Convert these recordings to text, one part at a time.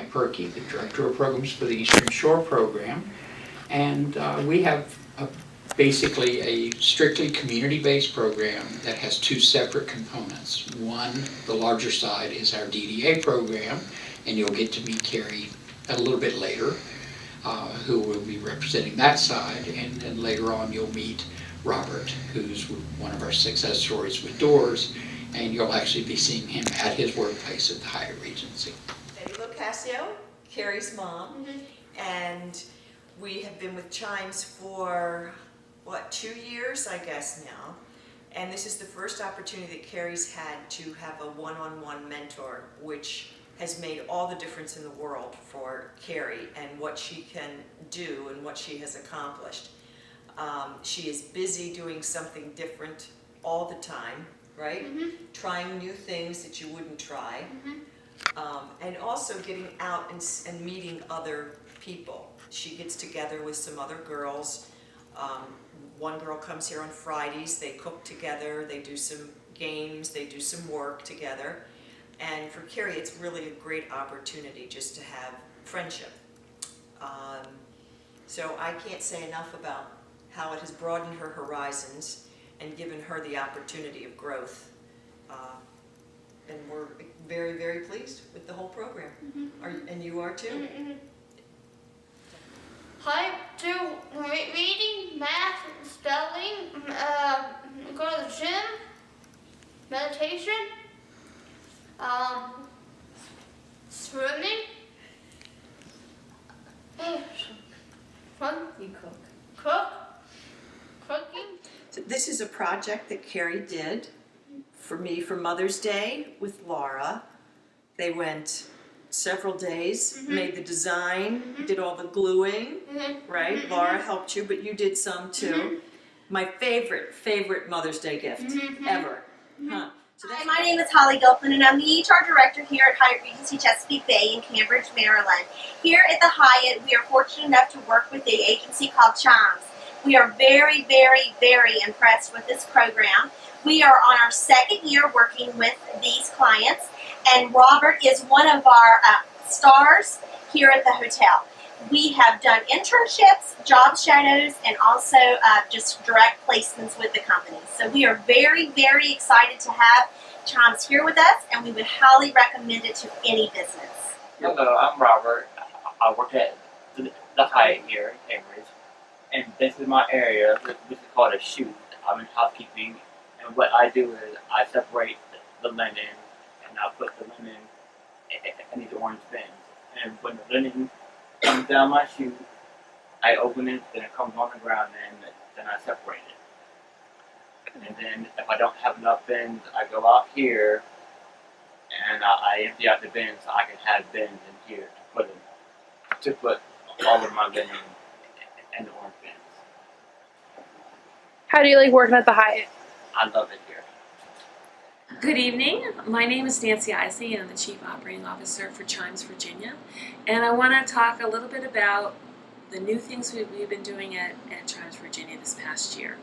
Mike Perkey, the Director of Programs for the Eastern Shore program. And we have basically a strictly community-based program that has two separate components. One, the larger side, is our DDA program, and you'll get to meet Carrie a little bit later, who will be representing that side, and then later on you'll meet Robert, who's one of our success stories with Doors, and you'll actually be seeing him at his workplace at the Hyatt Regency. Betty Locascio, Carrie's mom, and we have been with Chimes for, what, 2 years, I guess now. And this is the first opportunity that Carrie's had to have a one-on-one mentor, which has made all the difference in the world for Carrie and what she can do and what she has accomplished. She is busy doing something different all the time, right? Trying new things that you wouldn't try. And also getting out and meeting other people. She gets together with some other girls. One girl comes here on Fridays, they cook together, they do some games, they do some work together. And for Carrie, it's really a great opportunity just to have friendship. So I can't say enough about how it has broadened her horizons and given her the opportunity of growth. And we're very, very pleased with the whole program. And you are too? I do reading, math, spelling, go to the gym, meditation, swimming, You cook. cooking. So this is a project that Carrie did for me for Mother's Day with Laura. They went several days, made the design, did all the gluing, right? Laura helped you, but you did some too. My favorite Mother's Day gift ever. Huh. So Hi, my name is Holly Gilpin, and I'm the HR Director here at Hyatt Regency Chesapeake Bay in Cambridge, Maryland. Here at the Hyatt, we are fortunate enough to work with the agency called Chimes. We are very, very, very impressed with this program. We are on our second year working with these clients, and Robert is one of our stars here at the hotel. We have done internships, job shadows, and also just direct placements with the company. So we are very, very excited to have Chimes here with us, and we would highly recommend it to any business. Hello, I'm Robert. I work at the Hyatt here in Cambridge, and this is my area. This is called a chute. I'm in housekeeping, and what I do is I separate the linen, and I put the linen in these orange bins. And when the linen comes down my chute, I open it, then it comes on the ground, and then I separate it. And then if I don't have enough bins, I go out here, and I empty out the bins so I can have bins in here to put all of my linen in the orange bins. How do you like working at the Hyatt? I love it here. Good evening. My name is Nancy Isley, and I'm the Chief Operating Officer for Chimes Virginia. And I want to talk a little bit about the new things we've been doing at Chimes Virginia this past year.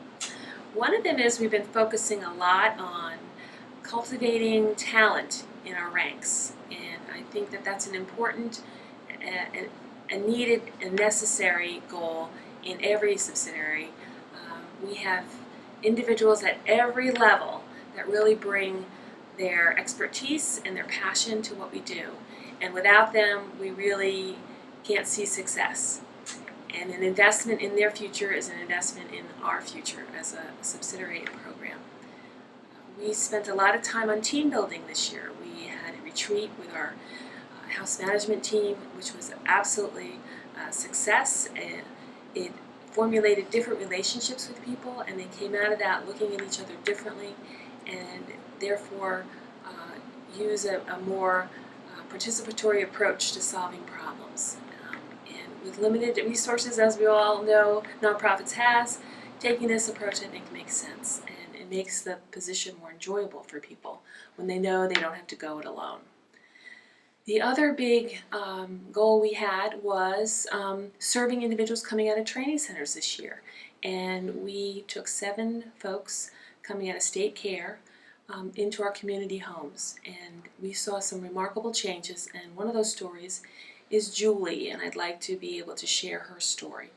One of them is we've been focusing a lot on cultivating talent in our ranks. And I think that that's an important, a needed and necessary goal in every subsidiary. We have individuals at every level that really bring their expertise and their passion to what we do. And without them, we really can't see success. And an investment in their future is an investment in our future as a subsidiary program. We spent a lot of time on team building this year. We had a retreat with our house management team, which was absolutely a success. And it formulated different relationships with people, and they came out of that looking at each other differently, and therefore use a more participatory approach to solving problems. And with limited resources, as we all know, nonprofits has, taking this approach I think makes sense, and it makes the position more enjoyable for people when they know they don't have to go it alone. The other big goal we had was serving individuals coming out of training centers this year. And we took 7 folks coming out of state care into our community homes. And we saw some remarkable changes. And one of those stories is Julie, and I'd like to be able to share her story.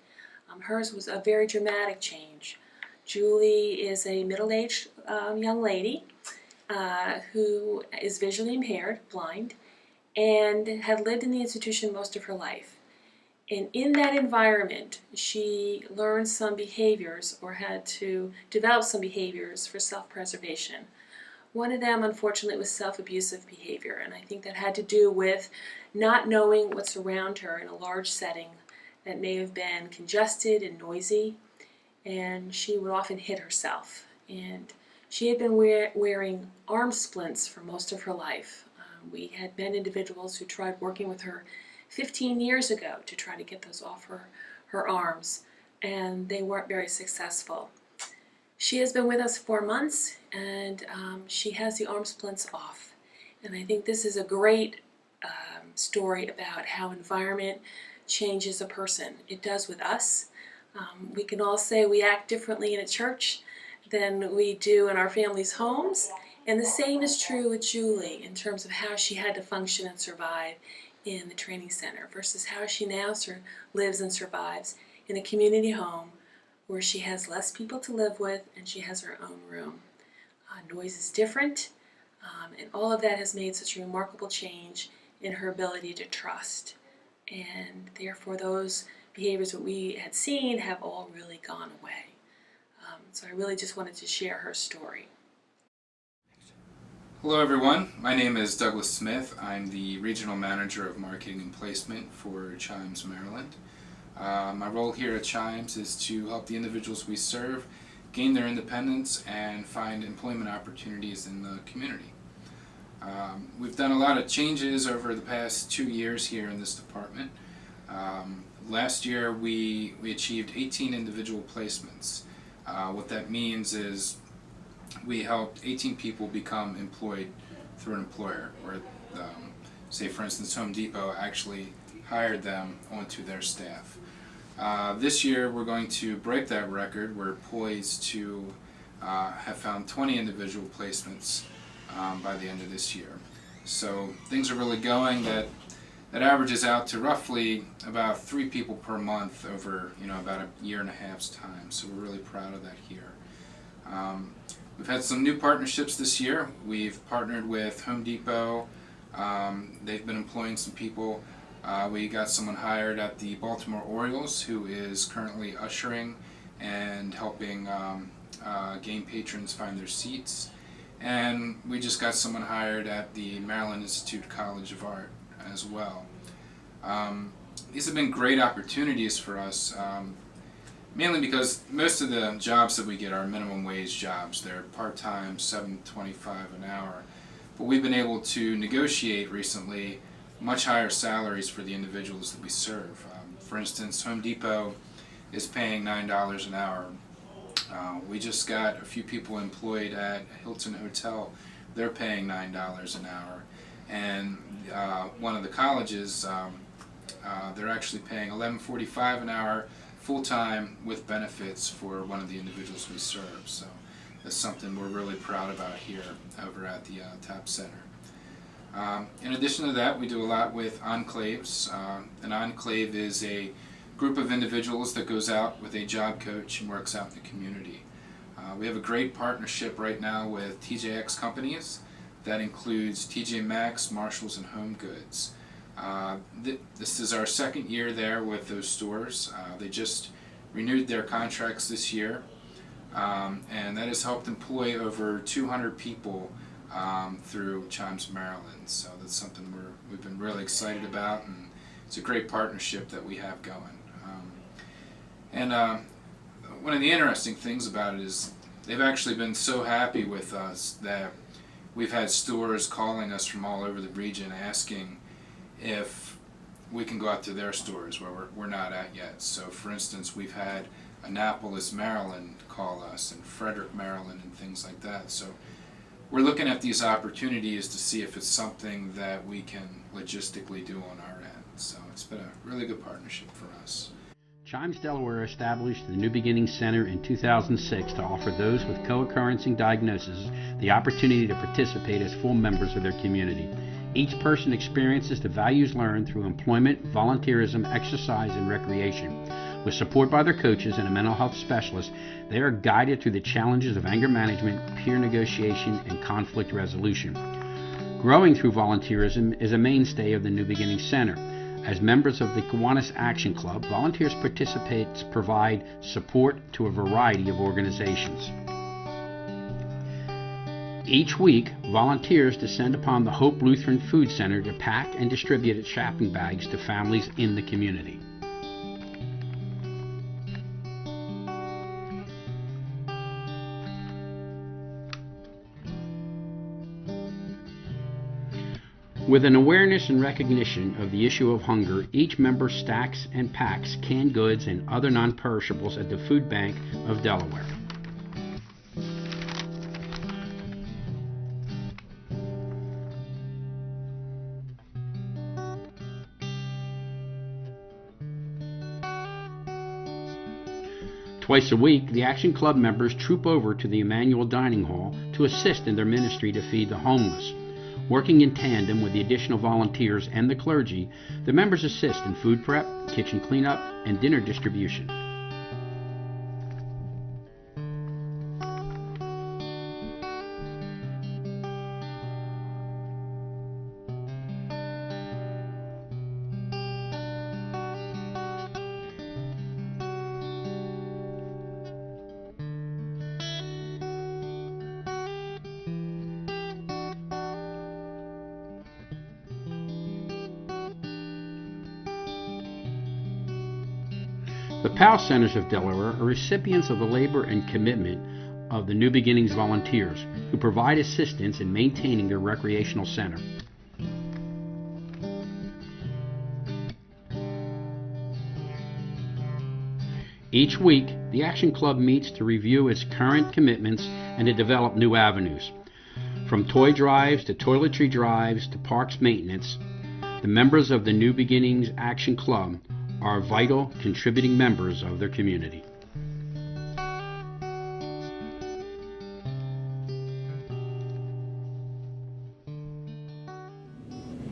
Hers was a very dramatic change. Julie is a middle-aged young lady who is visually impaired, blind, and had lived in the institution most of her life. And in that environment, she learned some behaviors, or had to develop some behaviors for self-preservation. One of them, unfortunately, was self-abusive behavior, and I think that had to do with not knowing what's around her in a large setting that may have been congested and noisy, and she would often hit herself. And she had been wearing arm splints for most of her life. We had been individuals who tried working with her 15 years ago to try to get those off her arms, and they weren't very successful. She has been with us 4 months, and she has the arm splints off. And I think this is a great story about how environment changes a person. It does with us. We can all say we act differently in a church than we do in our family's homes. And the same is true with Julie in terms of how she had to function and survive in the training center versus how she now lives and survives in a community home where she has less people to live with and she has her own room. Noise is different, and all of that has made such a remarkable change in her ability to trust. And therefore those behaviors that we had seen have all really gone away. So I really just wanted to share her story. Hello everyone, my name is Douglas Smith. I'm the Regional Manager of Marketing and Placement for Chimes, Maryland. My role here at Chimes is to help the individuals we serve gain their independence and find employment opportunities in the community. We've done a lot of changes over the past 2 years here in this department. Last year we achieved 18 individual placements. What that means is we helped 18 people become employed through an employer, or say for instance Home Depot actually hired them onto their staff. This year we're going to break that record. We're poised to have found 20 individual placements by the end of this year. So things are really going. That averages out to roughly about 3 people per month over about a year and a half's time. So we're really proud of that here. We've had some new partnerships this year. We've partnered with Home Depot. They've been employing some people. We got someone hired at the Baltimore Orioles who is currently ushering and helping game patrons find their seats. And we just got someone hired at the Maryland Institute College of Art as well. These have been great opportunities for us. Mainly because most of the jobs that we get are minimum wage jobs. They're part-time, $7.25 an hour. But we've been able to negotiate recently much higher salaries for the individuals that we serve. For instance, Home Depot is paying $9 an hour. We just got a few people employed at Hilton Hotel. They're paying $9 an hour. And one of the colleges, they're actually paying $11.45 an hour full-time with benefits for one of the individuals we serve. So that's something we're really proud about here over at the TAP Center. In addition to that, we do a lot with enclaves. An enclave is a group of individuals that goes out with a job coach and works out in the community. We have a great partnership right now with TJX companies. That includes TJ Maxx, Marshalls, and Home Goods. This is our 2nd year there with those stores. They just renewed their contracts this year, and that has helped employ over 200 people through Chimes, Maryland. So that's something we've been really excited about, and it's a great partnership that we have going. One of the interesting things about it is they've actually been so happy with us that we've had stores calling us from all over the region asking if we can go out to their stores where we're not at yet. So for instance, we've had Annapolis, Maryland call us, and Frederick, Maryland, and things like that. So we're looking at these opportunities to see if it's something that we can logistically do on our end. So it's been a really good partnership for us. Chimes Delaware established the New Beginnings Center in 2006 to offer those with co-occurring diagnoses the opportunity to participate as full members of their community. Each person experiences the values learned through employment, volunteerism, exercise, and recreation. With support by their coaches and a mental health specialist, they are guided through the challenges of anger management, peer negotiation, and conflict resolution. Growing through volunteerism is a mainstay of the New Beginnings Center. As members of the Kiwanis Action Club, volunteers provide support to a variety of organizations. Each week, volunteers descend upon the Hope Lutheran Food Center to pack and distribute shopping bags to families in the community. With an awareness and recognition of the issue of hunger, each member stacks and packs canned goods and other non-perishables at the Food Bank of Delaware. Twice a week, the Action Club members troop over to the Emmanuel Dining Hall to assist in their ministry to feed the homeless. Working in tandem with the additional volunteers and the clergy, the members assist in food prep, kitchen cleanup, and dinner distribution. The PAL Centers of Delaware are recipients of the labor and commitment of the New Beginnings volunteers, who provide assistance in maintaining their recreational center. Each week, the Action Club meets to review its current commitments and to develop new avenues. From toy drives to toiletry drives to parks maintenance, the members of the New Beginnings Action Club are vital contributing members of their community.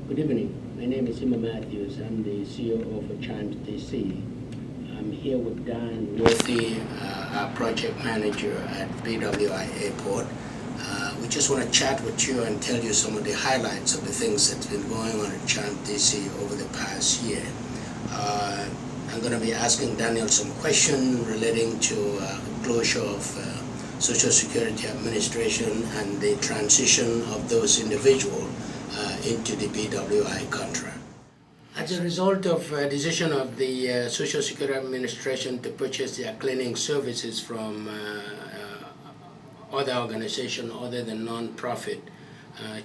Good evening. My name is Emma Matthews. I'm the CEO for Chimes DC. I'm here with Dan Murphy, our project manager at BWI Airport. We just want to chat with you and tell you some of the highlights of the things that's been going on at Chimes DC over the past year. I'm going to be asking Daniel some questions relating to closure of Social Security Administration and the transition of those individuals into the BWI contract. As a result of a decision of the Social Security Administration to purchase their cleaning services from other organizations other than non-profit,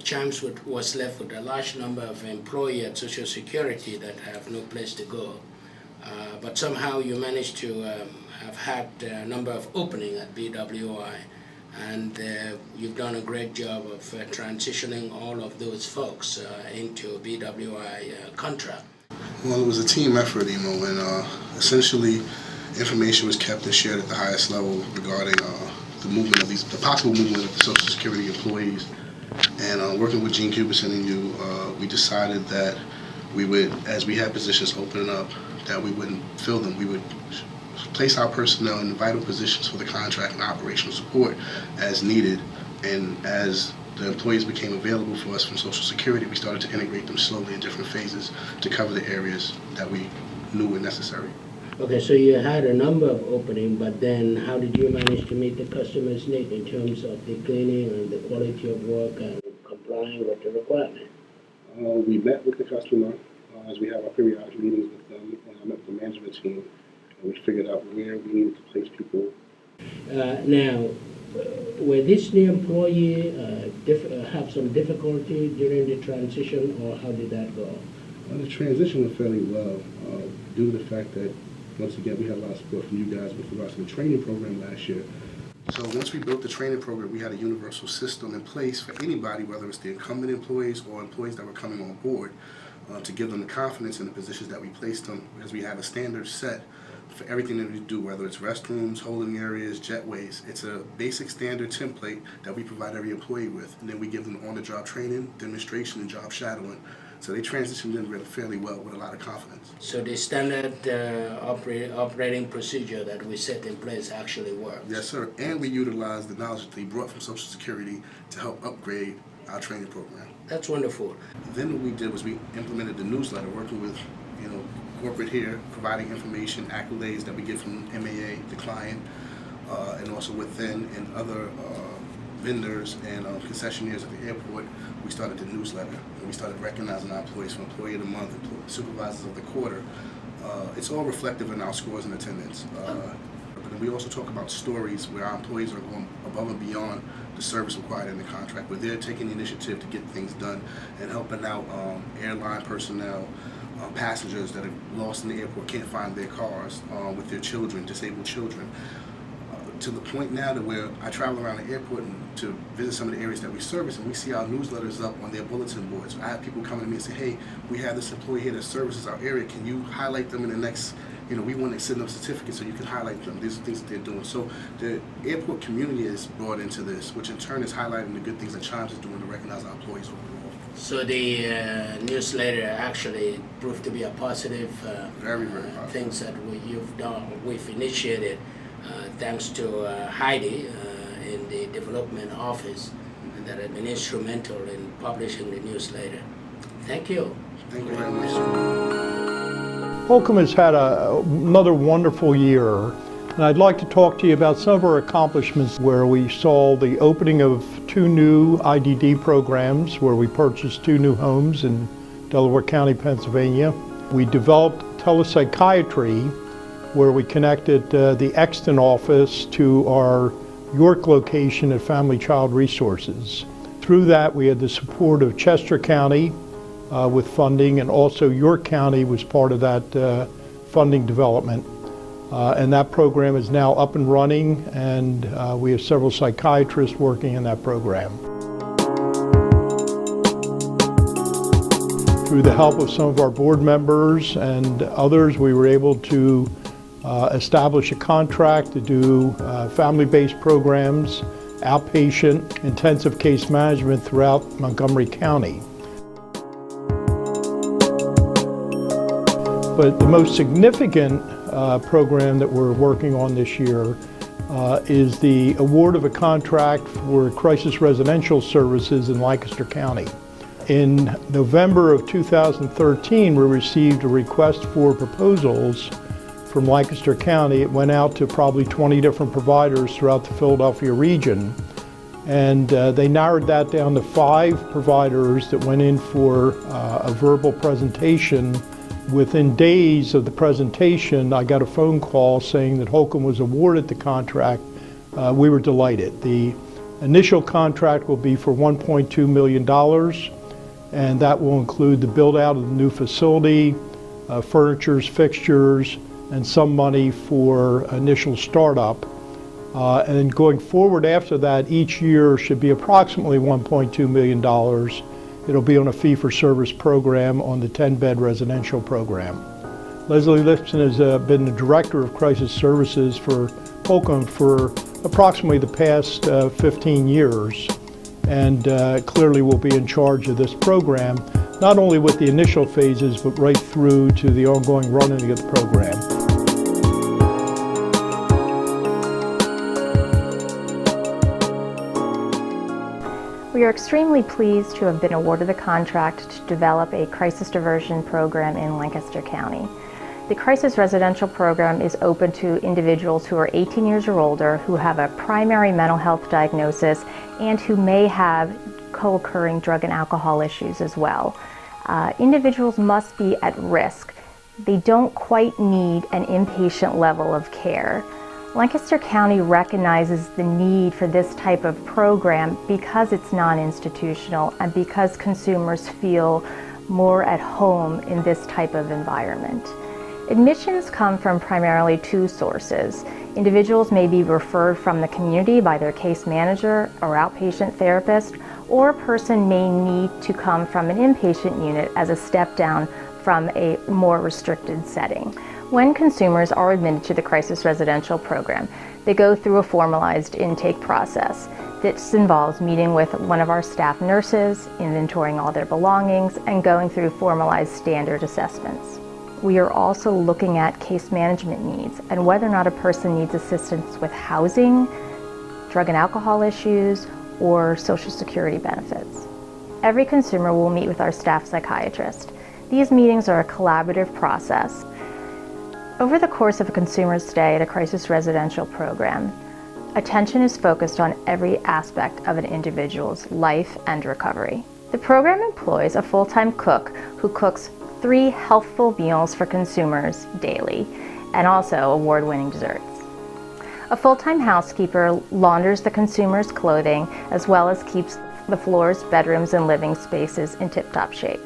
Chimes was left with a large number of employees at Social Security that have no place to go. But somehow you managed to have had a number of openings at BWI, and you've done a great job of transitioning all of those folks into BWI contract. Well, it was a team effort, and essentially information was kept and shared at the highest level regarding the movement of the possible movement of the Social Security employees. And working with Gene Cubison and you, we decided that we would, as we had positions opening up, that we wouldn't fill them. We would place our personnel in vital positions for the contract and operational support as needed. And as the employees became available for us from Social Security, we started to integrate them slowly in different phases to cover the areas that we knew were necessary. Okay, so you had a number of openings, but then how did you manage to meet the customer's need in terms of the cleaning and the quality of work and complying with the requirement? We met with the customer as we have our periodic meetings with them, and I met with the management team, and we figured out where we needed to place people. Now, were this new employee have some difficulty during the transition, or how did that go? The transition went fairly well, due to the fact that, once again, we had a lot of support from you guys with regards to the training program last year. So once we built the training program, we had a universal system in place for anybody, whether it's the incumbent employees or employees that were coming on board, to give them the confidence in the positions that we placed them, because we have a standard set for everything that we do, whether it's restrooms, holding areas, jetways. It's a basic standard template that we provide every employee with, and then we give them on-the-job training, demonstration, and job shadowing. So they transitioned in really fairly well with a lot of confidence. So the standard operating procedure that we set in place actually works? Yes, sir. And we utilize the knowledge that they brought from Social Security to help upgrade our training program. That's wonderful. Then what we did was we implemented the newsletter, working with, corporate here, providing information, accolades that we get from MAA, the client, and also within and other vendors and concessionaires at the airport. We started the newsletter, and we started recognizing our employees for Employee of the Month, Supervisors of the Quarter. It's all reflective in our scores and attendance. But we also talk about stories where our employees are going above and beyond the service required in the contract, where they're taking the initiative to get things done and helping out airline personnel, passengers that are lost in the airport, can't find their cars, with their children, disabled children. To the point now that where I travel around the airport and to visit some of the areas that we service, and we see our newsletters up on their bulletin boards. I have people coming to me and say, hey, we have this employee here that services our area. Can you highlight them in the next, we want to send them certificates so you can highlight them. These are things that they're doing. So the airport community is brought into this, which in turn is highlighting the good things that Chimes is doing to recognize our employees overall. So the newsletter actually proved to be a positive very positive. Things that you've done, we've initiated. Thanks to Heidi in the development office that have been instrumental in publishing the newsletter. Thank you. Thank you very much. Holcomb has had another wonderful year, and I'd like to talk to you about some of our accomplishments where we saw the opening of 2 new IDD programs, where we purchased 2 new homes in Delaware County, Pennsylvania. We developed telepsychiatry, where we connected the Exton office to our York location at Family Child Resources. Through that, we had the support of Chester County with funding, and also York County was part of that funding development. And that program is now up and running, and we have several psychiatrists working in that program. Through the help of some of our board members and others, we were able to establish a contract to do family-based programs, outpatient, intensive case management throughout Montgomery County. But the most significant program that we're working on this year is the award of a contract for crisis residential services in Lancaster County. In November of 2013, we received a request for proposals from Lancaster County. It went out to probably 20 different providers throughout the Philadelphia region, and they narrowed that down to 5 providers that went in for a verbal presentation. Within days of the presentation, I got a phone call saying that Holcomb was awarded the contract. We were delighted. The initial contract will be for $1.2 million, and that will include the build out of the new facility, furnitures, fixtures, and some money for initial startup. And going forward after that, each year should be approximately $1.2 million. It'll be on a fee-for-service program on the 10-bed residential program. Leslie Lipson has been the Director of Crisis Services for Holcomb for approximately the past 15 years, and clearly will be in charge of this program, not only with the initial phases, but right through to the ongoing running of the program. We are extremely pleased to have been awarded the contract to develop a crisis diversion program in Lancaster County. The crisis residential program is open to individuals who are 18 years or older, who have a primary mental health diagnosis, and who may have co-occurring drug and alcohol issues as well. Individuals must be at risk. They don't quite need an inpatient level of care. Lancaster County recognizes the need for this type of program because it's non-institutional and because consumers feel more at home in this type of environment. Admissions come from primarily 2 sources. Individuals may be referred from the community by their case manager or outpatient therapist, or a person may need to come from an inpatient unit as a step down from a more restricted setting. When consumers are admitted to the Crisis Residential Program, they go through a formalized intake process. This involves meeting with one of our staff nurses, inventorying all their belongings, and going through formalized standard assessments. We are also looking at case management needs and whether or not a person needs assistance with housing, drug and alcohol issues, or Social Security benefits. Every consumer will meet with our staff psychiatrist. These meetings are a collaborative process. Over the course of a consumer's stay at a Crisis Residential Program, attention is focused on every aspect of an individual's life and recovery. The program employs a full-time cook who cooks 3 healthful meals for consumers daily, and also award-winning desserts. A full-time housekeeper launders the consumer's clothing as well as keeps the floors, bedrooms, and living spaces in tip-top shape.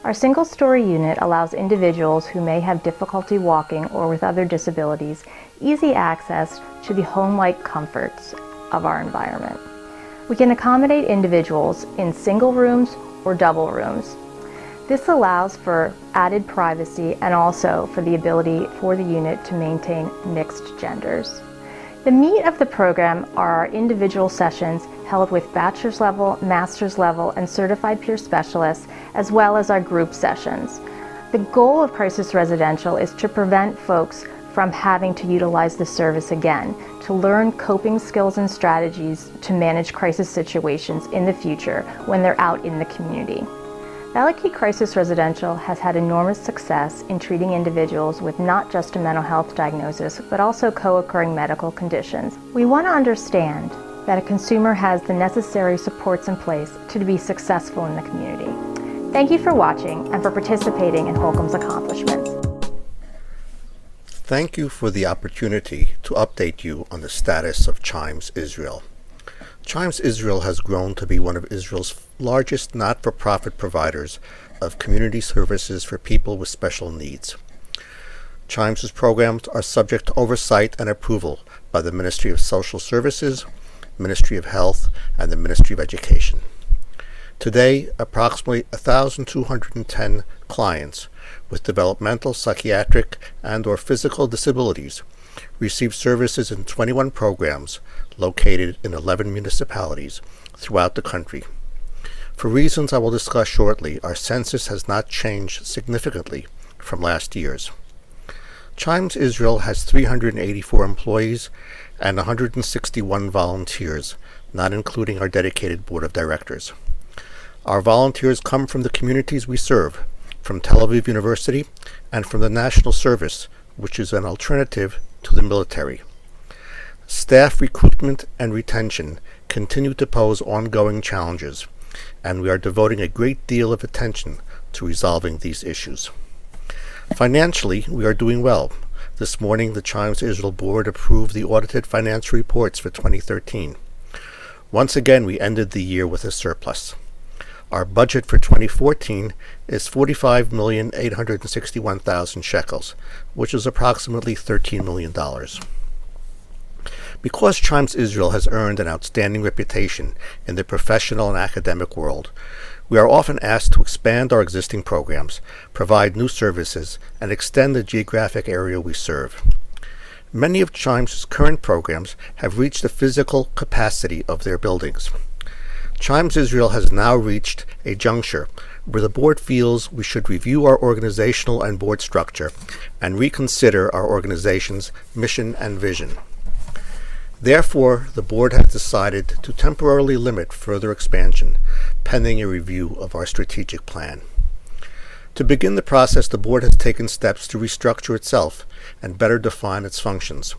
Our single-story unit allows individuals who may have difficulty walking or with other disabilities easy access to the home-like comforts of our environment. We can accommodate individuals in single rooms or double rooms. This allows for added privacy and also for the ability for the unit to maintain mixed genders. The meat of the program are our individual sessions held with bachelor's level, master's level, and certified peer specialists, as well as our group sessions. The goal of Crisis Residential is to prevent folks from having to utilize the service again, to learn coping skills and strategies to manage crisis situations in the future when they're out in the community. Valley Key Crisis Residential has had enormous success in treating individuals with not just a mental health diagnosis, but also co-occurring medical conditions. We want to understand that a consumer has the necessary supports in place to be successful in the community. Thank you for watching and for participating in Holcomb's accomplishments. Thank you for the opportunity to update you on the status of Chimes Israel. Chimes Israel has grown to be one of Israel's largest not-for-profit providers of community services for people with special needs. Chimes' programs are subject to oversight and approval by the Ministry of Social Services, Ministry of Health, and the Ministry of Education. Today, approximately 1,210 clients with developmental, psychiatric, and/or physical disabilities receive services in 21 programs located in 11 municipalities throughout the country. For reasons I will discuss shortly, our census has not changed significantly from last year's. Chimes Israel has 384 employees and 161 volunteers, not including our dedicated board of directors. Our volunteers come from the communities we serve, from Tel Aviv University and from the National Service, which is an alternative to the military. Staff recruitment and retention continue to pose ongoing challenges, and we are devoting a great deal of attention to resolving these issues. Financially, we are doing well. This morning, the Chimes Israel board approved the audited financial reports for 2013. Once again, we ended the year with a surplus. Our budget for 2014 is 45,861,000 shekels, which is approximately $13 million. Because Chimes Israel has earned an outstanding reputation in the professional and academic world, we are often asked to expand our existing programs, provide new services, and extend the geographic area we serve. Many of Chimes' current programs have reached the physical capacity of their buildings. Chimes Israel has now reached a juncture where the board feels we should review our organizational and board structure and reconsider our organization's mission and vision. Therefore, the board has decided to temporarily limit further expansion, pending a review of our strategic plan. To begin the process, the board has taken steps to restructure itself and better define its functions.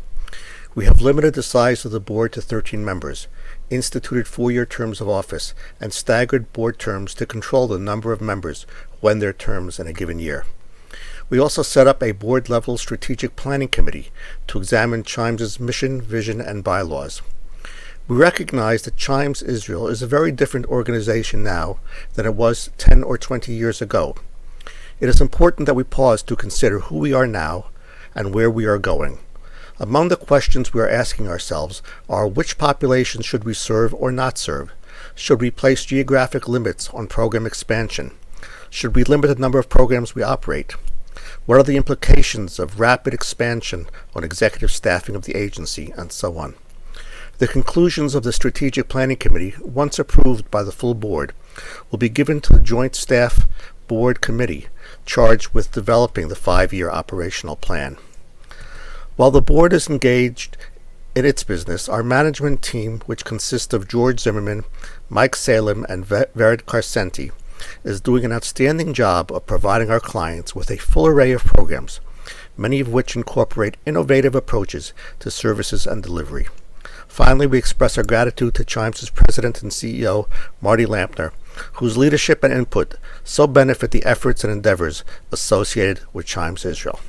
We have limited the size of the board to 13 members, instituted 4-year terms of office, and staggered board terms to control the number of members when their terms in a given year. We also set up a board-level strategic planning committee to examine Chimes' mission, vision, and bylaws. We recognize that Chimes Israel is a very different organization now than it was 10 or 20 years ago. It is important that we pause to consider who we are now and where we are going. Among the questions we are asking ourselves are which populations should we serve or not serve? Should we place geographic limits on program expansion? Should we limit the number of programs we operate? What are the implications of rapid expansion on executive staffing of the agency, and so on. The conclusions of the Strategic Planning Committee, once approved by the full board, will be given to the Joint Staff Board Committee charged with developing the 5-year operational plan. While the board is engaged in its business, our management team, which consists of George Zimmerman, Mike Salem, and Vered Carcenti, is doing an outstanding job of providing our clients with a full array of programs, many of which incorporate innovative approaches to services and delivery. Finally, we express our gratitude to Chimes' President and CEO, Marty Lampner, whose leadership and input so benefit the efforts and endeavors associated with Chimes Israel.